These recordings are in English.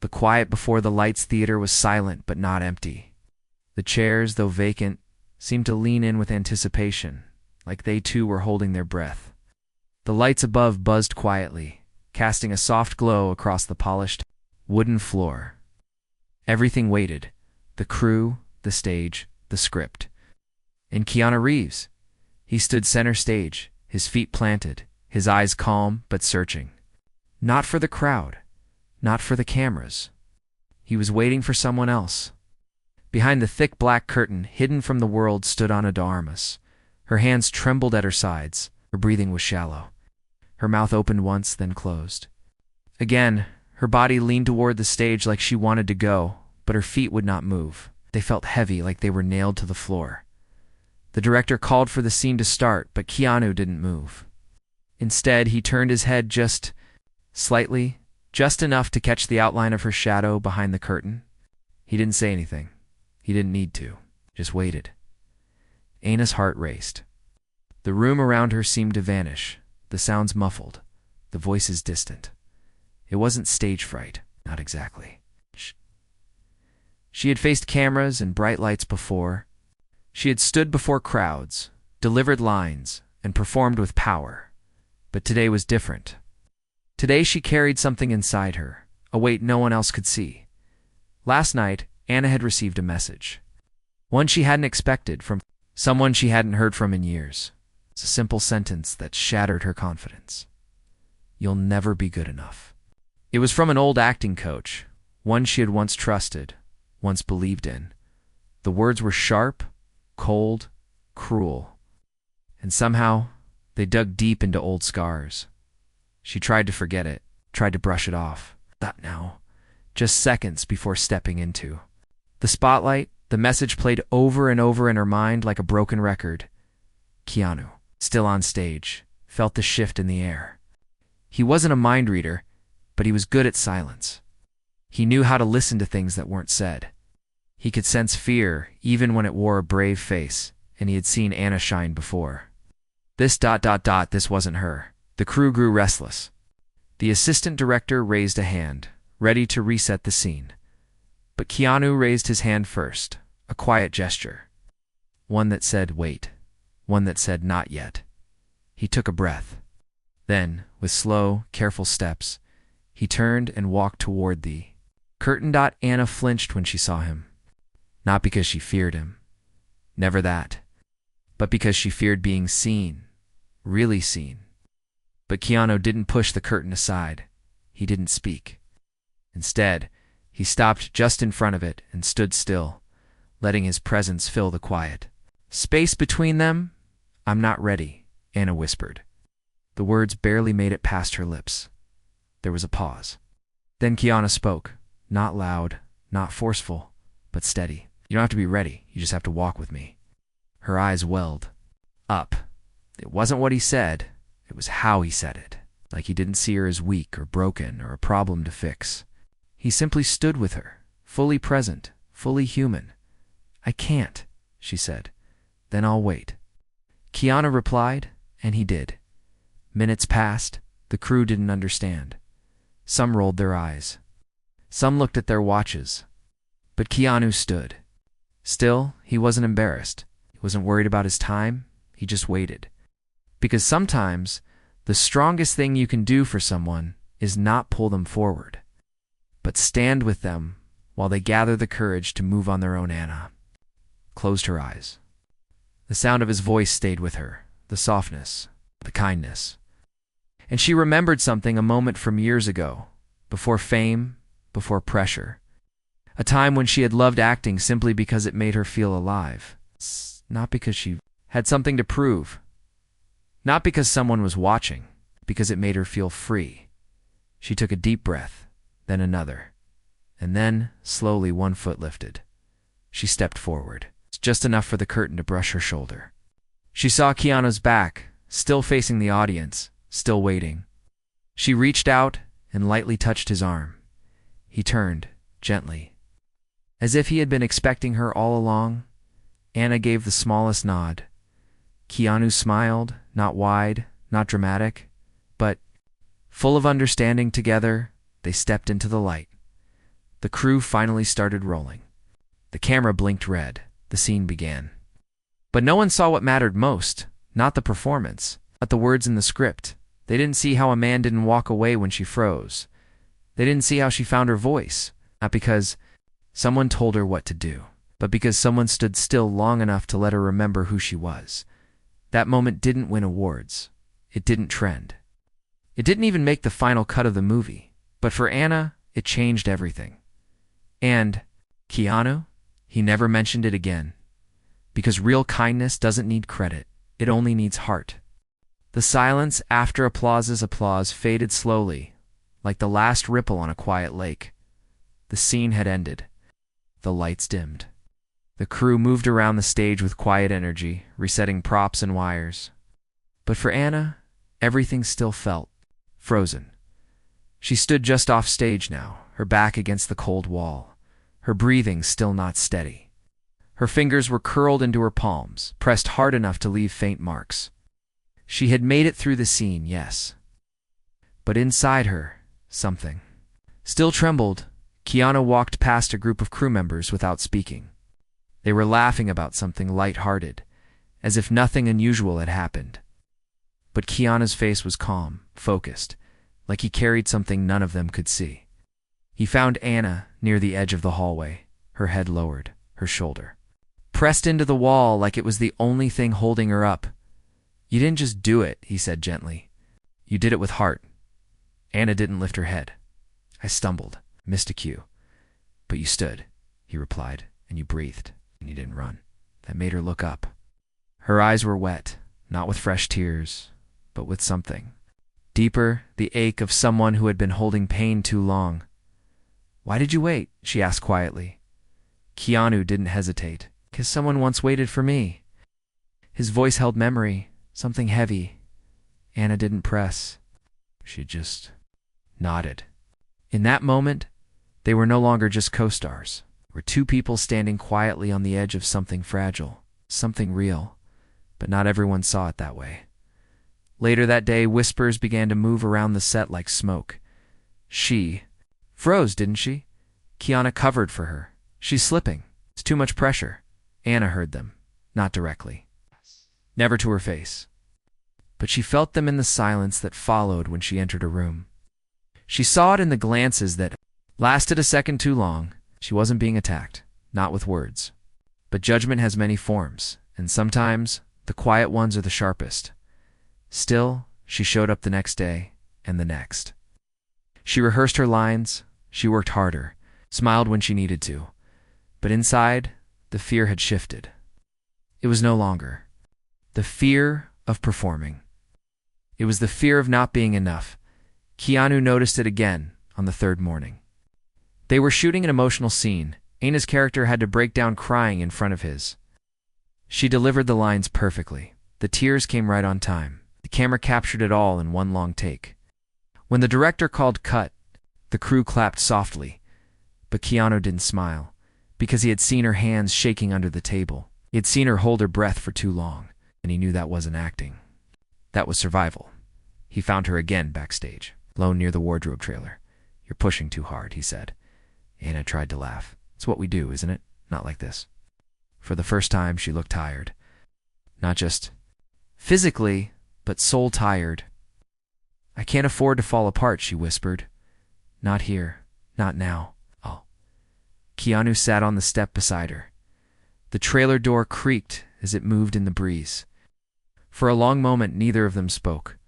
The quiet before the lights theater was silent but not empty. The chairs, though vacant, seemed to lean in with anticipation, like they too were holding their breath. The lights above buzzed quietly, casting a soft glow across the polished wooden floor. Everything waited: the crew, the stage, the script. And Keanu Reeves. He stood center stage, his feet planted, his eyes calm but searching. Not for the crowd, not for the cameras. He was waiting for someone else. Behind the thick black curtain, hidden from the world, stood Ana de Armas. Her hands trembled at her sides. Her breathing was shallow. Her mouth opened once, then closed. Again, her body leaned toward the stage like she wanted to go, but her feet would not move. They felt heavy, like they were nailed to the floor. The director called for the scene to start, but Keanu didn't move. Instead, he turned his head just slightly, just enough to catch the outline of her shadow behind the curtain. He didn't say anything. He didn't need to. Just waited. Ana's heart raced. The room around her seemed to vanish, the sounds muffled, the voices distant. It wasn't stage fright, not exactly. She had faced cameras and bright lights before. She had stood before crowds, delivered lines, and performed with power. But today was different. Today she carried something inside her, a weight no one else could see. Last night, Ana had received a message. One she hadn't expected, from someone she hadn't heard from in years. It's a simple sentence that shattered her confidence. You'll never be good enough. It was from an old acting coach, one she had once trusted, once believed in. The words were sharp, cold, cruel, and somehow they dug deep into old scars. She tried to forget it, tried to brush it off. That now, just seconds before stepping into the spotlight, the message played over and over in her mind like a broken record. Keanu, still on stage, felt the shift in the air. He wasn't a mind reader, but he was good at silence. He knew how to listen to things that weren't said. He could sense fear even when it wore a brave face, and he had seen Ana shine before. This wasn't her. The crew grew restless. The assistant director raised a hand, ready to reset the scene. But Keanu raised his hand first, a quiet gesture. One that said, wait. One that said, not yet. He took a breath. Then, with slow, careful steps, he turned and walked toward the curtain. Ana flinched when she saw him. Not because she feared him. Never that. But because she feared being seen. Really seen. But Keanu didn't push the curtain aside. He didn't speak. Instead, he stopped just in front of it and stood still, letting his presence fill the quiet. Space between them? I'm not ready, Ana whispered. The words barely made it past her lips. There was a pause. Then Keanu spoke, not loud, not forceful, but steady. You don't have to be ready, you just have to walk with me. Her eyes welled up. It wasn't what he said, it was how he said it, like he didn't see her as weak or broken or a problem to fix. He simply stood with her, fully present, fully human. I can't, she said. Then I'll wait. Keanu replied, and he did. Minutes passed. The crew didn't understand. Some rolled their eyes. Some looked at their watches. But Keanu stood. Still, he wasn't embarrassed. He wasn't worried about his time. He just waited. Because sometimes, the strongest thing you can do for someone is not pull them forward, but stand with them while they gather the courage to move on their own. Ana closed her eyes. The sound of his voice stayed with her, the softness, the kindness. And she remembered something, a moment from years ago, before fame, before pressure. A time when she had loved acting simply because it made her feel alive. Not because she had something to prove. Not because someone was watching, because it made her feel free. She took a deep breath, then another. And then, slowly, one foot lifted. She stepped forward, just enough for the curtain to brush her shoulder. She saw Keanu's back, still facing the audience, still waiting. She reached out and lightly touched his arm. He turned, gently. As if he had been expecting her all along, Ana gave the smallest nod. Keanu smiled, not wide, not dramatic, but, full of understanding. Together, they stepped into the light. The crew finally started rolling. The camera blinked red. The scene began. But no one saw what mattered most, not the performance, but the words in the script. They didn't see how a man didn't walk away when she froze. They didn't see how she found her voice, not because someone told her what to do, but because someone stood still long enough to let her remember who she was. That moment didn't win awards. It didn't trend. It didn't even make the final cut of the movie. But for Anna, it changed everything. And Keanu? He never mentioned it again. Because real kindness doesn't need credit. It only needs heart. The silence after applause faded slowly, like the last ripple on a quiet lake. The scene had ended. The lights dimmed. The crew moved around the stage with quiet energy, resetting props and wires. But for Anna, everything still felt frozen. She stood just off stage now, her back against the cold wall, her breathing still not steady. Her fingers were curled into her palms, pressed hard enough to leave faint marks. She had made it through the scene, yes. But inside her, something still trembled. Keanu walked past a group of crew members without speaking. They were laughing about something light-hearted, as if nothing unusual had happened. But Keanu's face was calm, focused, like he carried something none of them could see. He found Anna near the edge of the hallway, her head lowered, her shoulder pressed into the wall like it was the only thing holding her up. "You didn't just do it," he said gently. "You did it with heart." Anna didn't lift her head. "I stumbled, missed a cue. But you stood," he replied, "and you breathed, and you didn't run." That made her look up. Her eyes were wet, not with fresh tears, but with something deeper, the ache of someone who had been holding pain too long. "Why did you wait?" she asked quietly. Keanu didn't hesitate. "'Cause someone once waited for me." His voice held memory, something heavy. Anna didn't press. She just nodded. In that moment, they were no longer just co-stars. They were two people standing quietly on the edge of something fragile, something real, but not everyone saw it that way. Later that day, whispers began to move around the set like smoke. She froze, didn't she? Keanu covered for her. "She's slipping. It's too much pressure." Anna heard them, not directly. Never to her face. But she felt them in the silence that followed when she entered a room. She saw it in the glances that lasted a second too long. She wasn't being attacked, not with words. But judgment has many forms, and sometimes the quiet ones are the sharpest. Still, she showed up the next day, and the next. She rehearsed her lines, she worked harder, smiled when she needed to. But inside, the fear had shifted. It was no longer the fear of performing. It was the fear of not being enough. Keanu noticed it again on the third morning. They were shooting an emotional scene. Anna's character had to break down crying in front of his. She delivered the lines perfectly. The tears came right on time. The camera captured it all in one long take. When the director called cut, the crew clapped softly. But Keanu didn't smile, because he had seen her hands shaking under the table. He had seen her hold her breath for too long, and he knew that wasn't acting. That was survival. He found her again backstage, alone near the wardrobe trailer. "You're pushing too hard," he said. Anna tried to laugh. "It's what we do, isn't it? Not like this." For the first time, she looked tired. Not just physically, but soul tired. "I can't afford to fall apart," she whispered. "Not here. Not now." Keanu sat on the step beside her. The trailer door creaked as it moved in the breeze. For a long moment, neither of them spoke.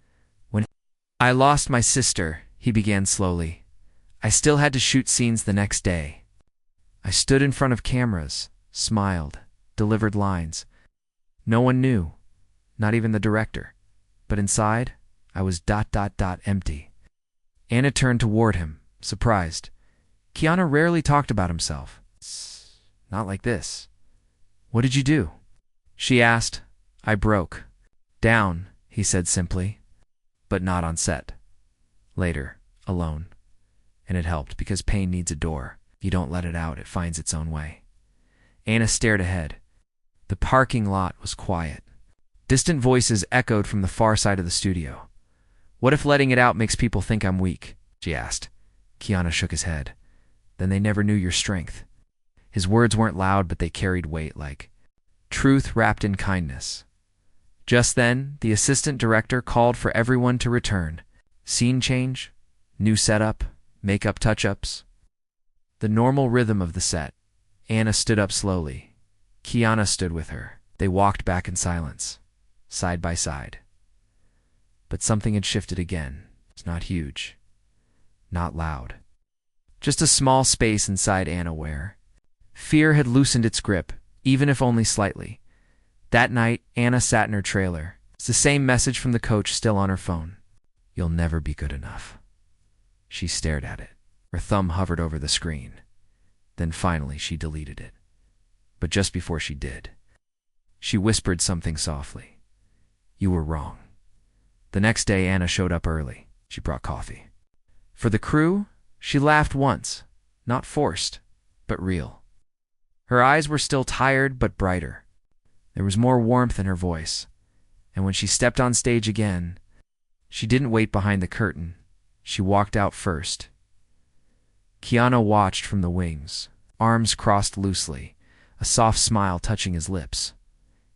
"When I lost my sister," he began slowly, "I still had to shoot scenes the next day. I stood in front of cameras, smiled, delivered lines. No one knew, not even the director. But inside, I was ... empty." Anna turned toward him, surprised. Keanu rarely talked about himself. "Not like this." "What did you do?" she asked. "I broke down," he said simply. "But not on set. Later, alone. And it helped, because pain needs a door. If you don't let it out, it finds its own way." Anna stared ahead. The parking lot was quiet. Distant voices echoed from the far side of the studio. "What if letting it out makes people think I'm weak?" she asked. Keanu shook his head. then they never knew your strength. His words weren't loud, but they carried weight, like truth wrapped in kindness. Just then, the assistant director called for everyone to return. Scene change, new setup, makeup touch-ups. The normal rhythm of the set. Anna stood up slowly. Keanu stood with her. They walked back in silence, side by side. But something had shifted again. It's not huge, not loud. Just a small space inside Anna where fear had loosened its grip, even if only slightly. That night, Anna sat in her trailer. It's the same message from the coach still on her phone. You'll never be good enough. She stared at it. Her thumb hovered over the screen. Then finally she deleted it. But just before she did, she whispered something softly. You were wrong. The next day, Anna showed up early. She brought coffee. For the crew, she laughed once, not forced, but real. Her eyes were still tired but brighter. There was more warmth in her voice. And when she stepped on stage again, she didn't wait behind the curtain. She walked out first. Keanu watched from the wings, arms crossed loosely, a soft smile touching his lips.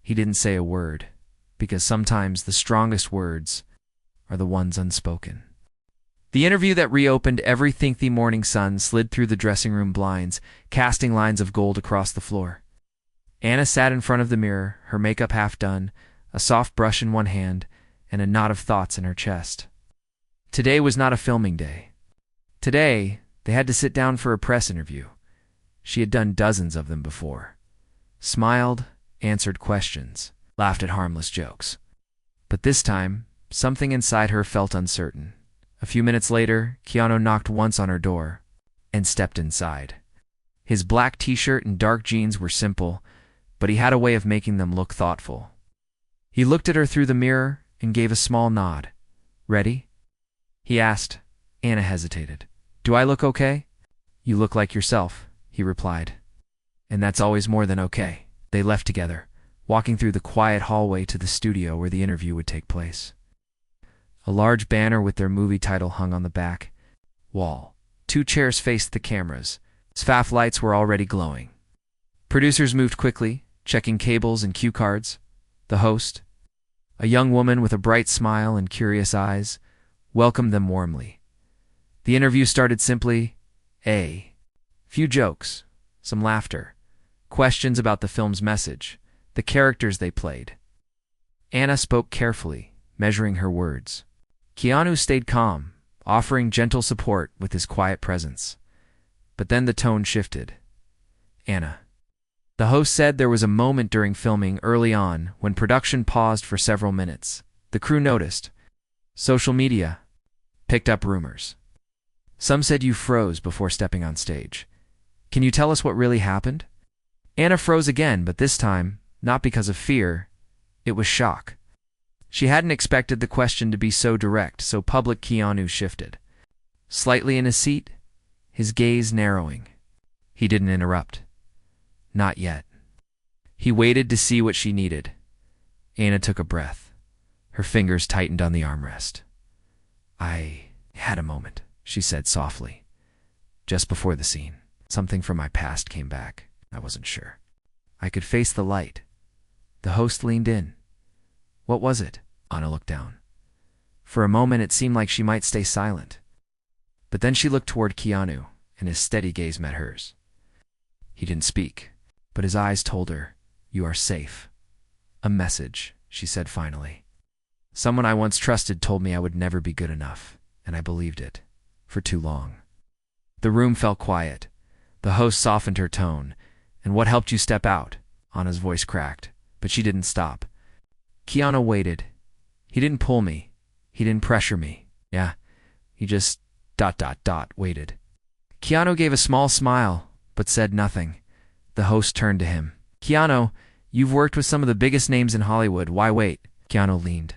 He didn't say a word, because sometimes the strongest words are the ones unspoken. The interview that reopened everything. The morning sun slid through the dressing room blinds, casting lines of gold across the floor. Anna sat in front of the mirror, her makeup half done, a soft brush in one hand, and a knot of thoughts in her chest. Today was not a filming day. Today, they had to sit down for a press interview. She had done dozens of them before. Smiled, answered questions, laughed at harmless jokes. But this time, something inside her felt uncertain. A few minutes later, Keanu knocked once on her door and stepped inside. His black t-shirt and dark jeans were simple, but he had a way of making them look thoughtful. He looked at her through the mirror and gave a small nod. Ready? He asked. Anna hesitated. Do I look okay? You look like yourself, he replied. And that's always more than okay. They left together, walking through the quiet hallway to the studio where the interview would take place. A large banner with their movie title hung on the back wall. 2 chairs faced the cameras. SFAF lights were already glowing. Producers moved quickly, checking cables and cue cards. The host, a young woman with a bright smile and curious eyes, welcomed them warmly. The interview started simply. A few jokes, some laughter, questions about the film's message, the characters they played. Anna spoke carefully, measuring her words. Keanu stayed calm, offering gentle support with his quiet presence. But then the tone shifted. Anna. The host said there was a moment during filming early on when production paused for several minutes. The crew noticed. Social media picked up rumors. Some said you froze before stepping on stage. Can you tell us what really happened? Anna froze again, but this time, not because of fear, it was shock. She hadn't expected the question to be so direct, so public. Keanu shifted. Slightly in his seat, his gaze narrowing. He didn't interrupt. Not yet. He waited to see what she needed. Anna took a breath. Her fingers tightened on the armrest. I had a moment, she said softly. Just before the scene, something from my past came back. I wasn't sure. I could face the light. The host leaned in. What was it? Anna looked down. For a moment it seemed like she might stay silent. But then she looked toward Keanu, and his steady gaze met hers. He didn't speak, but his eyes told her, you are safe. A message, she said finally. Someone I once trusted told me I would never be good enough, and I believed it. For too long. The room fell quiet. The host softened her tone. And what helped you step out? Anna's voice cracked, but she didn't stop. Keanu waited. He didn't pull me. He didn't pressure me. Yeah, he just ... waited. Keanu gave a small smile, but said nothing. The host turned to him. Keanu, you've worked with some of the biggest names in Hollywood. Why wait? Keanu leaned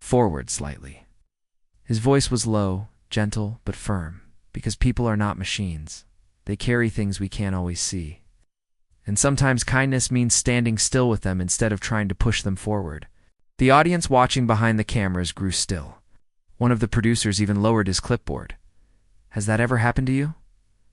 forward slightly. His voice was low, gentle, but firm, because people are not machines. They carry things we can't always see. And sometimes kindness means standing still with them instead of trying to push them forward. The audience watching behind the cameras grew still. One of the producers even lowered his clipboard. Has that ever happened to you?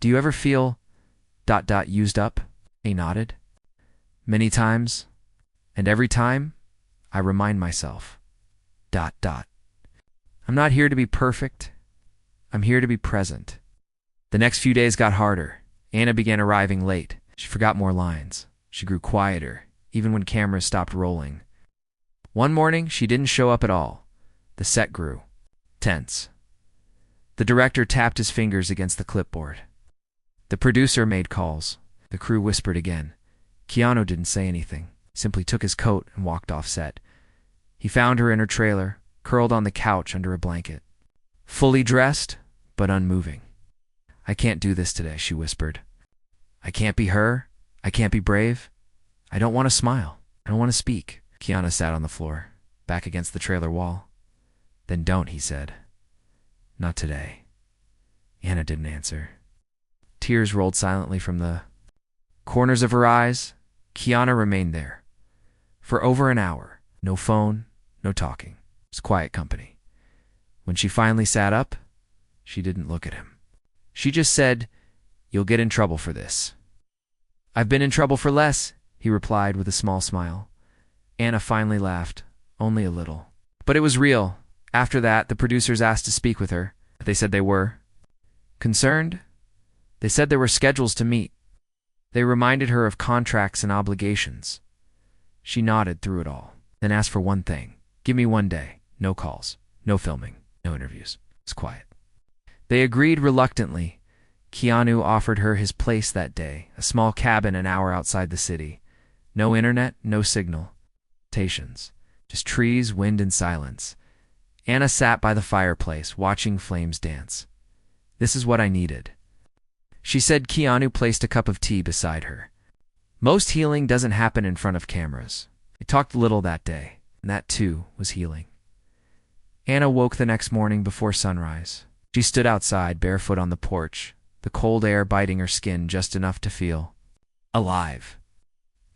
Do you ever feel ... used up? He nodded. Many times, and every time, I remind myself ... I'm not here to be perfect. I'm here to be present. The next few days got harder. Anna began arriving late. She forgot more lines. She grew quieter, even when cameras stopped rolling. One morning, she didn't show up at all. The set grew tense. The director tapped his fingers against the clipboard. The producer made calls. The crew whispered again. Keanu didn't say anything, simply took his coat and walked off set. He found her in her trailer, curled on the couch under a blanket. Fully dressed, but unmoving. I can't do this today, she whispered. I can't be her. I can't be brave. I don't want to smile. I don't want to speak. Keanu sat on the floor, back against the trailer wall. Then don't, he said. Not today. Anna didn't answer. Tears rolled silently from the corners of her eyes. Keanu remained there. For over an hour. No phone, no talking. It was quiet company. When she finally sat up, she didn't look at him. She just said, "You'll get in trouble for this." "I've been in trouble for less," he replied with a small smile. Anna finally laughed, only a little. But it was real. After that, the producers asked to speak with her. They said they were concerned. They said there were schedules to meet. They reminded her of contracts and obligations. She nodded through it all, then asked for one thing. Give me one day. No calls, no filming, no interviews. It was quiet. They agreed reluctantly. Keanu offered her his place that day, a small cabin an hour outside the city. No internet, no signal. Just trees, wind, and silence. Anna sat by the fireplace, watching flames dance. This is what I needed. She said. Keanu placed a cup of tea beside her. Most healing doesn't happen in front of cameras. They talked little that day, and that too was healing. Anna woke the next morning before sunrise. She stood outside, barefoot on the porch, the cold air biting her skin just enough to feel alive.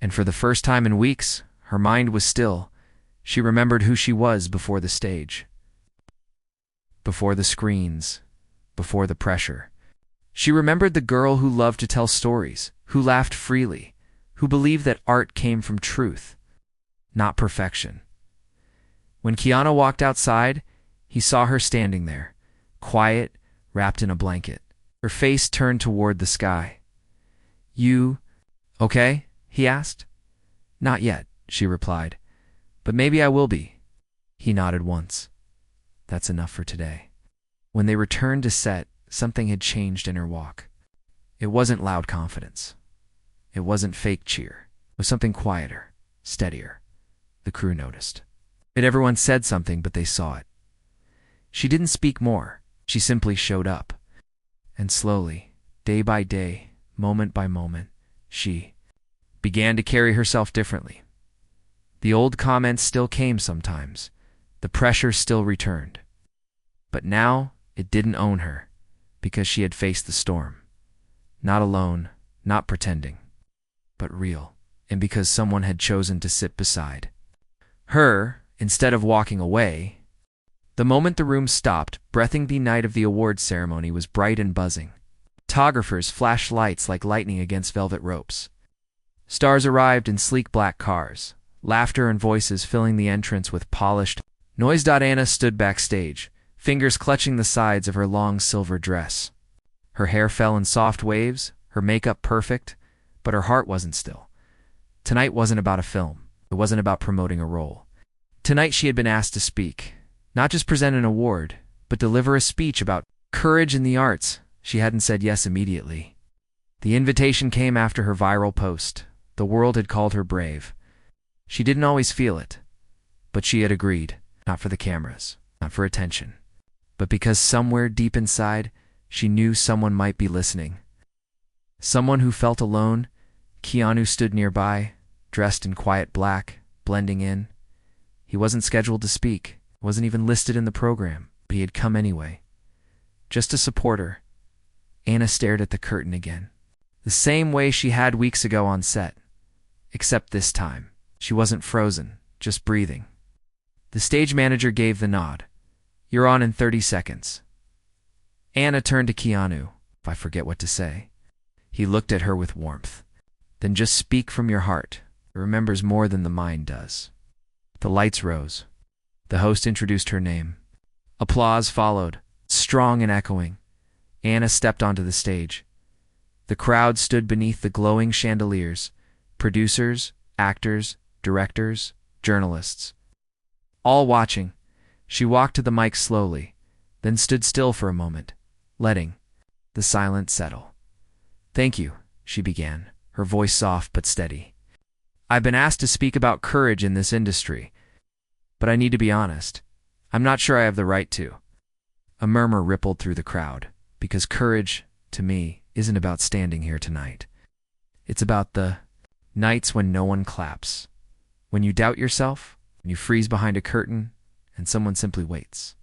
And for the first time in weeks, her mind was still. She remembered who she was before the stage, before the screens, before the pressure. She remembered the girl who loved to tell stories, who laughed freely, who believed that art came from truth, not perfection. When Keanu walked outside, he saw her standing there, quiet, wrapped in a blanket, her face turned toward the sky. "You okay?" he asked. "Not yet," she replied. "But maybe I will be." He nodded once. That's enough for today. When they returned to set, something had changed in her walk. It wasn't loud confidence. It wasn't fake cheer. It was something quieter, steadier. The crew noticed. Everyone said something, but they saw it. She didn't speak more. She simply showed up. And slowly, day by day, moment by moment, she began to carry herself differently. The old comments still came sometimes. The pressure still returned. But now, it didn't own her, because she had faced the storm. Not alone, not pretending, but real, and because someone had chosen to sit beside her instead of walking away. The moment the room stopped, breathing, the night of the awards ceremony was bright and buzzing. Photographers flashed lights like lightning against velvet ropes. Stars arrived in sleek black cars, laughter and voices filling the entrance with polished noise. Anna stood backstage, fingers clutching the sides of her long silver dress. Her hair fell in soft waves, her makeup perfect, but her heart wasn't still. Tonight wasn't about a film. It wasn't about promoting a role. Tonight she had been asked to speak, not just present an award, but deliver a speech about courage in the arts. She hadn't said yes immediately. The invitation came after her viral post. The world had called her brave. She didn't always feel it, but she had agreed, not for the cameras, not for attention, but because somewhere deep inside, she knew someone might be listening. Someone who felt alone. Keanu stood nearby, dressed in quiet black, blending in. He wasn't scheduled to speak, wasn't even listed in the program, but he had come anyway. Just to support her. Anna stared at the curtain again, the same way she had weeks ago on set. Except this time, she wasn't frozen, just breathing. The stage manager gave the nod. "You're on in 30 seconds. Anna turned to Keanu. If I forget what to say. He looked at her with warmth. Then just speak from your heart. It remembers more than the mind does. The lights rose. The host introduced her name. Applause followed, strong and echoing. Anna stepped onto the stage. The crowd stood beneath the glowing chandeliers. Producers, actors, directors, journalists. All watching. She walked to the mic slowly, then stood still for a moment, letting the silence settle. "Thank you," she began, her voice soft but steady. "I've been asked to speak about courage in this industry, but I need to be honest. I'm not sure I have the right to." A murmur rippled through the crowd, because courage, to me, isn't about standing here tonight. It's about the nights when no one claps, when you doubt yourself, when you freeze behind a curtain, and someone simply waits.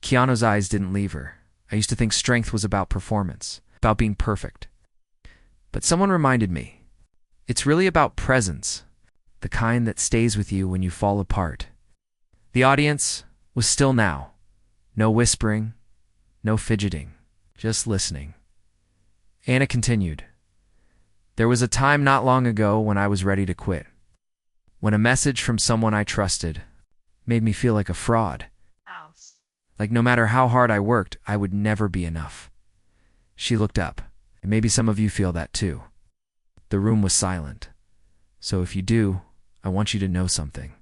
Keanu's eyes didn't leave her. I used to think strength was about performance, about being perfect. But someone reminded me, it's really about presence, the kind that stays with you when you fall apart. The audience was still now. No whispering, no fidgeting, just listening. Anna continued. "There was a time not long ago when I was ready to quit. When a message from someone I trusted made me feel like a fraud. Like no matter how hard I worked, I would never be enough." She looked up, and maybe some of you feel that too. The room was silent. So if you do, I want you to know something.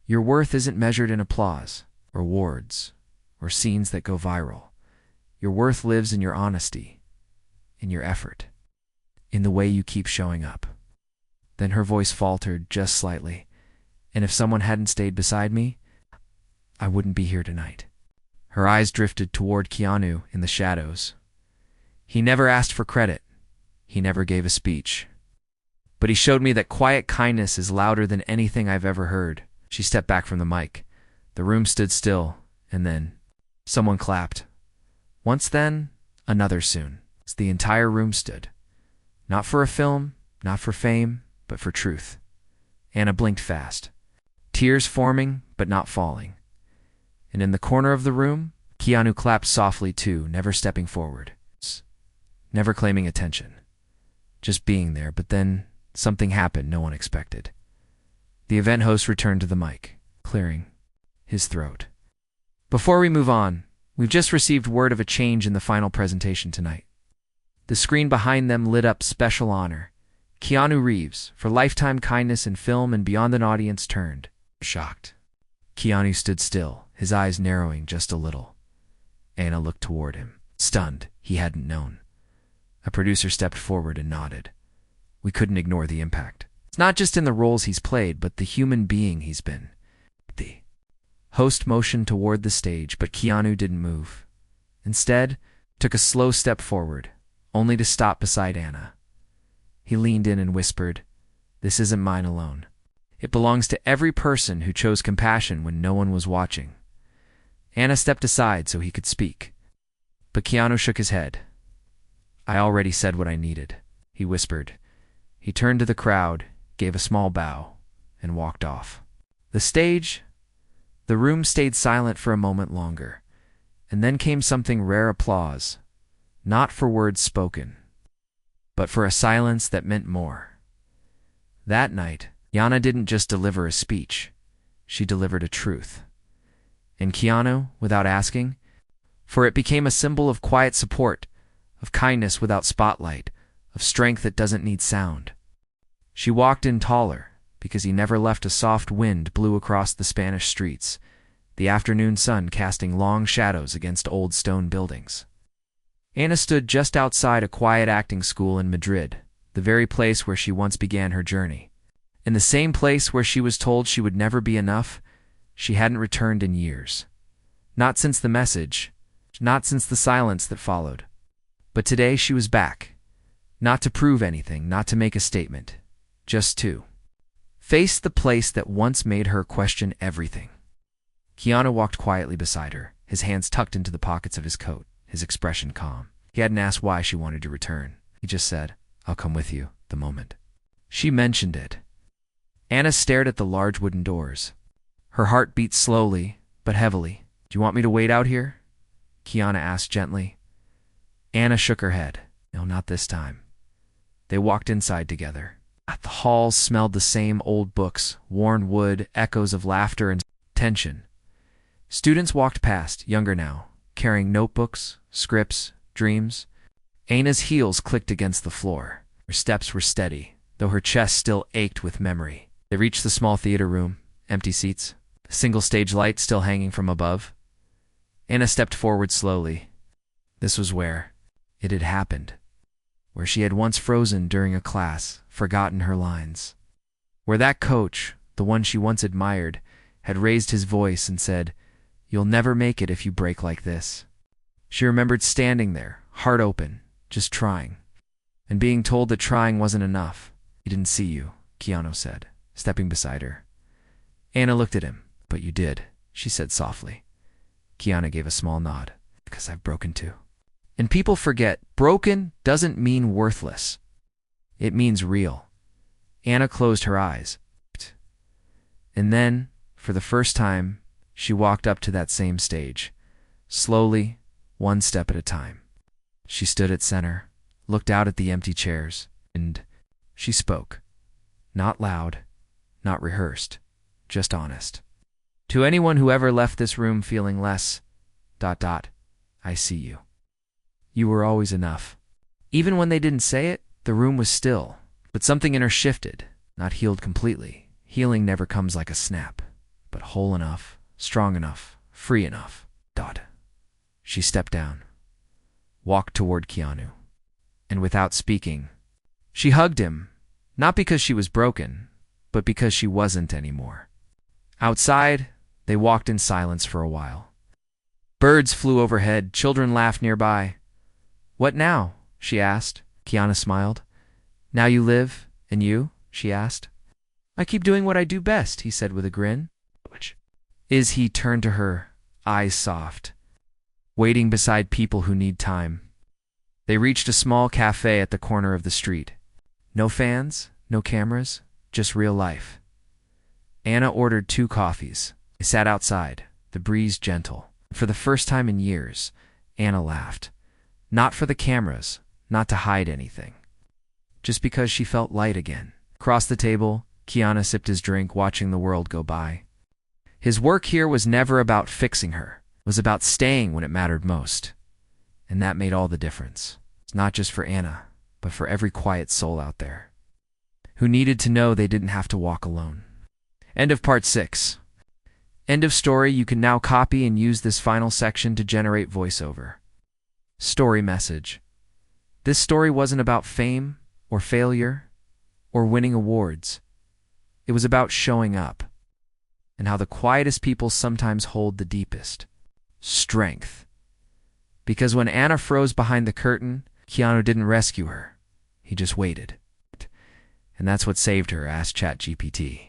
Your worth isn't measured in applause, or awards, or scenes that go viral. Your worth lives in your honesty, in your effort, in the way you keep showing up. Then her voice faltered just slightly, and if someone hadn't stayed beside me, I wouldn't be here tonight. Her eyes drifted toward Keanu in the shadows. He never asked for credit. He never gave a speech. But he showed me that quiet kindness is louder than anything I've ever heard. She stepped back from the mic. The room stood still, and then someone clapped. Once then, another soon. As the entire room stood. Not for a film, not for fame, but for truth. Anna blinked fast. Tears forming, but not falling. And in the corner of the room, Keanu clapped softly too, never stepping forward. Never claiming attention. Just being there, but then something happened no one expected. The event host returned to the mic, clearing his throat. "Before we move on, we've just received word of a change in the final presentation tonight." The screen behind them lit up special honor. Keanu Reeves, for lifetime kindness in film and beyond. An audience turned, shocked. Keanu stood still, his eyes narrowing just a little. Anna looked toward him, stunned. He hadn't known. A producer stepped forward and nodded. We couldn't ignore the impact. It's not just in the roles he's played, but the human being he's been. The host motioned toward the stage, but Keanu didn't move. Instead, took a slow step forward, only to stop beside Anna. He leaned in and whispered, "This isn't mine alone. It belongs to every person who chose compassion when no one was watching." Anna stepped aside so he could speak. But Keanu shook his head. "I already said what I needed," he whispered. He turned to the crowd, gave a small bow, and walked off. The room stayed silent for a moment longer, and then came something rare: applause, not for words spoken, but for a silence that meant more. That night, Yana didn't just deliver a speech, she delivered a truth. And Keanu, without asking, for it became a symbol of quiet support, of kindness without spotlight, of strength that doesn't need sound. She walked in taller, because he never left. A soft wind blew across the Spanish streets, the afternoon sun casting long shadows against old stone buildings. Anna stood just outside a quiet acting school in Madrid, the very place where she once began her journey. In the same place where she was told she would never be enough, she hadn't returned in years. Not since the message, not since the silence that followed. But today she was back. Not to prove anything, not to make a statement, just to face the place that once made her question everything. Keanu walked quietly beside her, his hands tucked into the pockets of his coat, his expression calm. He hadn't asked why she wanted to return. He just said, "I'll come with you," the moment she mentioned it. Anna stared at the large wooden doors. Her heart beat slowly, but heavily. "Do you want me to wait out here?" Keanu asked gently. Anna shook her head. No, not this time. They walked inside together. The halls smelled the same: old books, worn wood, echoes of laughter and tension. Students walked past, younger now, carrying notebooks, scripts, dreams. Anna's heels clicked against the floor. Her steps were steady, though her chest still ached with memory. They reached the small theater room, empty seats, a single stage light still hanging from above. Anna stepped forward slowly. This was where it had happened, where she had once frozen during a class, forgotten her lines, where that coach, the one she once admired, had raised his voice and said, "You'll never make it if you break like this." She remembered standing there, heart open, just trying, and being told that trying wasn't enough. "He didn't see you," Keanu said, stepping beside her. Anna looked at him. "But you did," she said softly. Keanu gave a small nod. "Because I've broken too." And people forget, broken doesn't mean worthless. It means real. Anna closed her eyes. And then, for the first time, she walked up to that same stage, slowly, one step at a time. She stood at center, looked out at the empty chairs, and she spoke. Not loud, not rehearsed, just honest. "To anyone who ever left this room feeling less, ... I see you. You were always enough." Even when they didn't say it, the room was still, but something in her shifted, not healed completely. Healing never comes like a snap, but whole enough, strong enough, free enough. She stepped down, walked toward Keanu, and without speaking, she hugged him, not because she was broken, but because she wasn't anymore. Outside, they walked in silence for a while. Birds flew overhead, children laughed nearby. "What now?" she asked. Keanu smiled. "Now you live, and you?" she asked. "I keep doing what I do best," he said with a grin. "Which is?" He turned to her, eyes soft. "Waiting beside people who need time." They reached a small cafe at the corner of the street. No fans, no cameras, just real life. Anna ordered 2 coffees. They sat outside, the breeze gentle. For the first time in years, Anna laughed. Not for the cameras, not to hide anything. Just because she felt light again. Across the table, Keanu sipped his drink, watching the world go by. His work here was never about fixing her. It was about staying when it mattered most. And that made all the difference. It's not just for Anna, but for every quiet soul out there who needed to know they didn't have to walk alone. End of part 6. End of story. You can now copy and use this final section to generate voiceover. Story message. This story wasn't about fame or failure or winning awards. It was about showing up and how the quietest people sometimes hold the deepest strength. Because when Anna froze behind the curtain, Keanu didn't rescue her. He just waited. And that's what saved her, asked ChatGPT.